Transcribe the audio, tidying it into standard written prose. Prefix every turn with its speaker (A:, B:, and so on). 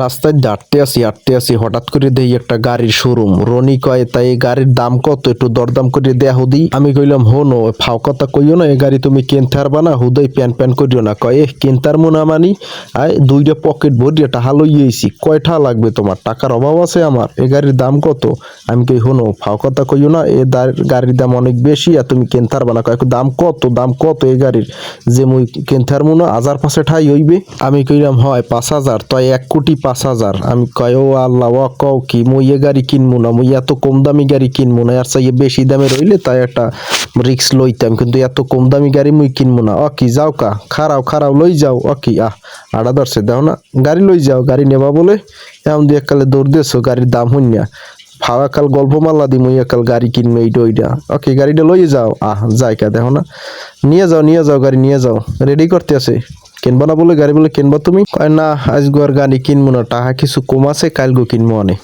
A: রাস্তায় হাঁটতে আসি হঠাৎ করে দেই একটা গাড়ির শোরুম। রনি কয় তাই এই গাড়ির দাম কত, একটু দরদাম করে দেয়া হুদি। আমি কইলাম হনো ফাও কথা কইও না, এই গাড়ি তুমি কিনতে পারবা না, হুদাই প্যান প্যান করিও না। কয় কিনতার মুনা মানি আয় দুইটা পকেট ভরিয়ে টাকা লইয়েছি, কয়টা লাগবে তোমার, টাকার অভাব আছে আমার, এই গাড়ির দাম কত। আমি কই হনো ফাও কথা কইও না, এ গাড়ির দাম অনেক বেশি আর তুমি কিনতে পারবা না। কয় দাম কত এই গাড়ির, যে মুই কিনতে পারবো না, 1000 ঠাই হইবে। আমি কইলাম হয় 5000, তাই 1,50,000। আমি কয় ও আল্লাহ, ও কও কি, মুই এ গাড়ি কিনবো না, মুই এত কম দামি গাড়ি কিনবো না, আর চাইয়ে বেশি দামে রইলে তাই একটা রিক্স লইতাম, কিন্তু এত কম দামি গাড়ি মুই কিনবো না। কি যাও কা, খারাও লই যাও। কি আড়া ধরছে দেখো না, গাড়ি লই যাও, গাড়ি নেবা বলে এমন দিয়ে একালে দৌড় দিয়েছো গাড়ির দাম হইনা। ফাওয়া কাল গল্প মাল্লা দি মুই একাল গাড়ি কিনবে এইটা ওইটা। গাড়িটা লই যাও, যাইকা দেখো না, নিয়ে যাও গাড়ি নিয়ে যাও, রেডি করতে আছে। কিনবো না বলে গাড়ি বলে কিনবো তুমি? কয় না আজগো আর গাড়ি কিনবো না, টাকা কিছু কম আছে, কালগো কিনবো অনেক।